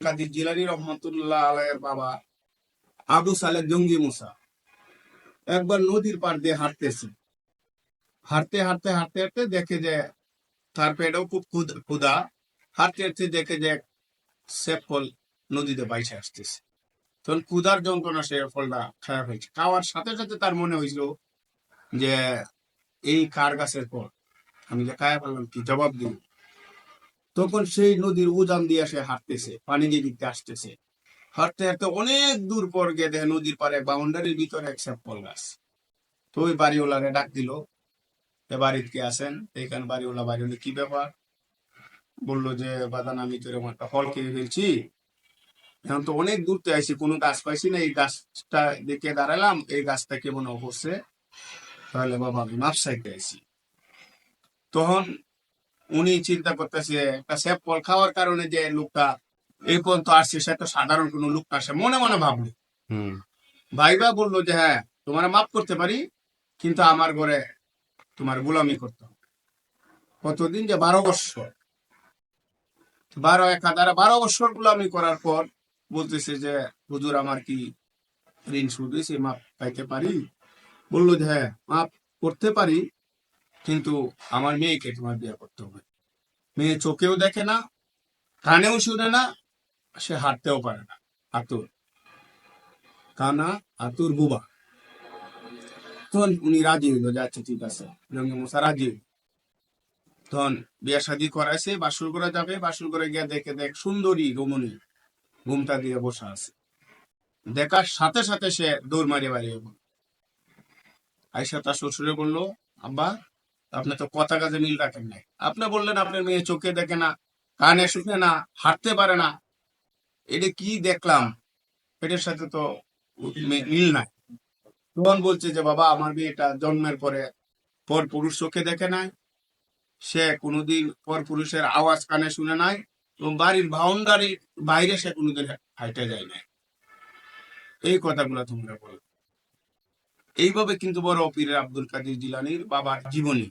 কাদের জিলানী রহমতুল্লাহ আলাইহির বাবা আবু সালেহ জঙ্গি মুসা একবার নদীর পাড় দিয়ে হাঁটতেছে। হাঁটতে হাঁটতে হাঁটতে হাঁটতে দেখে যে তার পেটেও খুব ক্ষুধা। হাঁটতে হাঁটতে দেখে যে সে ফল নদীতে বাইসে আসতেছে। তখন ক্ষুধার যন্ত্রণা সে ফলটা খাওয়া হয়েছে। খাওয়ার সাথে সাথে তার মনে হয়েছিল যে এই কার গাছের ফল, আমি যে খায়া ফেললাম, কি জবাব দিব। তখন সেই নদীর উজান দিয়ে সে হাঁটতেছে, পানি দিয়ে দিকতে আসতেছে। হাঁটতে হাঁটতে অনেক দূর পর গিয়ে দেখে নদীর পারে বাউন্ডারির ভিতরে এক ফল গাছ। তো ওই বাড়িওয়ালারে ডাক দিল, এ বাড়িতে কে আছেন? এইখানে বাড়িওয়ালা বাড়ি হলে কি ব্যাপার? বললো যে বাদান, আমি তো এরকম একটা ফল খেয়ে ফেলছি, এখন তো অনেক দূরতে আইছি, কোনো গাছ পাইছি না, এই গাছটা দেখে দাঁড়ালাম, এই গাছটা কেমন অবশ্যই, তাহলে বাবা আমি মাপ চাইতে আইছি। তখন উনি চিন্তা করতেছে একটা সেব ফল খাওয়ার কারণে যে লোকটা এই পর্যন্ত আসছে সে তো সাধারণ কোনো লোক না। সে মনে মনে ভাবলো, ভাইবা বললো যে হ্যাঁ তোমার মাফ করতে পারি, কিন্তু আমার ঘরে তোমার গোলামি করতে হবে। কতদিন? যে 12 বৎসর। 12 গোলামি করার পর বলতেছে যে হুজুর আমার কি ঋণ সুদ হয়েছে, মাপ পাইতে পারি? বললো যে হ্যাঁ মাপ করতে পারি, কিন্তু আমার মেয়েকে তোমার বিয়ে করতে হবে। মেয়ে চোখেও দেখে না, কানেও শুনে না, সে হাঁটতেও পারে না, আতুর, কানা আতুর বুবা। তখন উনি রাজি হইলো যে আচ্ছা ঠিক আছে, জঙ্গি মুসা রাজি হইল। তখন বিয়ে শাদী করাইছে, বাসুর করে যাবে, বাসুর করে গিয়ে দেখে দেখ সুন্দরী রমণী ঘুমটা দিয়ে বসা আছে। দেখার সাথে সাথে সে দৌড় মারিয়ে বাড়িয়ে গেল। আয়সা তার শ্বশুরে বললো, আব্বা আপনি তো কথা কাজে মিল রাখেন নাই, আপনি বললেন আপনার মেয়ে চোখে দেখে না, কানে শুনে না, হাঁটতে পারে না, এটা কি দেখলাম, এটার সাথে তো মিল নাই। তখন বলছে যে বাবা আমার মেয়েটা জন্মের পরে পর পুরুষ চোখে দেখে নাই, সে কোনোদিন পর পুরুষের আওয়াজ কানে শুনে নাই, এবং বাড়ির বাউন্ডারির বাইরে সে কোনোদিন হাইটে যায় নাই। এই কথাগুলো তোমরা বলো। এইভাবে কিন্তু বড় পীর আব্দুল কাদের জিলানীর বাবার জীবনী।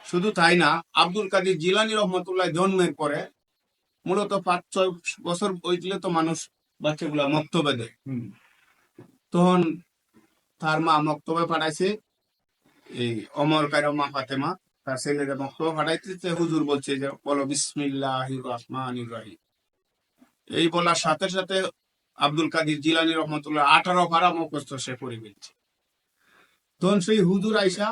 শুধু তাই না, আব্দুল কাদের জিলানী রহমতুল্লাহ জন্মের পরে মূলত 5-6 বছর হয়েছিল তো মানুষ বাচ্চাগুলা মক্তবে দেয়। তখন তার মা মক্তবে পাঠাইছে, এই অমর কায়রমা ফাতেমা তার ছেলেরা মক্তবে পাঠাইতে, হুজুর বলছে যে বলো বিসমিল্লাহির রহমানির রহিম। এই বলার সাথে সাথে আব্দুল কাদের জিলানী রহমতুল্লাহ 18 পারা মুখস্থ সে পড়ে ফেলছে। তখন সেই হুজুর আইসা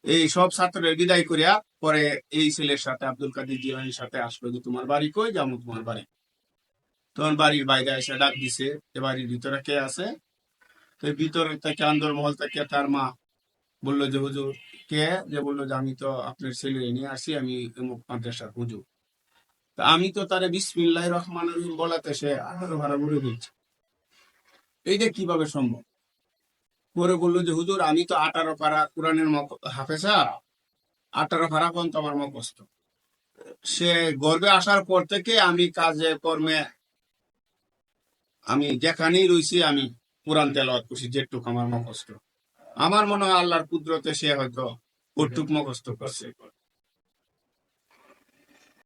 এই সব ছাত্রের বিদায় করিয়া পরে এই ছেলের সাথে আব্দুল কাদের জিলানীর সাথে আসলো যে তোমার বাড়ি কই, যাবো তোমার বাড়ি। তখন বাড়ির বাইরে এসে ডাক দিছে, এ বাড়ির ভিতরে কে আছে? তো ভিতরে থেকে আন্দরমহল থেকে তার মা বললো যে হুজুর কে? যে বললো যে আমি তো আপনার ছেলে নিয়ে আসি, আমি অমুক মাদ্রাসার হুজুর। তা আমি তো তারে বিসমিল্লাহির রহমানির রহিম বলাতে সে 18 ভাড়া বলে দিচ্ছে, এইটা কিভাবে সম্ভব? পরে বললো যে হুজুর আমি তো 18 পারা কোরআনের হাফেজা, 18 পারা পর্যন্ত আমার মুখস্থ। সে গর্বে আসার পর থেকে আমি কাজে কর্মে, আমি যেখানেই রয়েছি আমি কোরআন তেলাওয়াত করছি যেটুক আমার মুখস্থ। আমার মনে হয় আল্লাহর কুদরতে সে হয়তো ওটুক মুখস্থ করছে।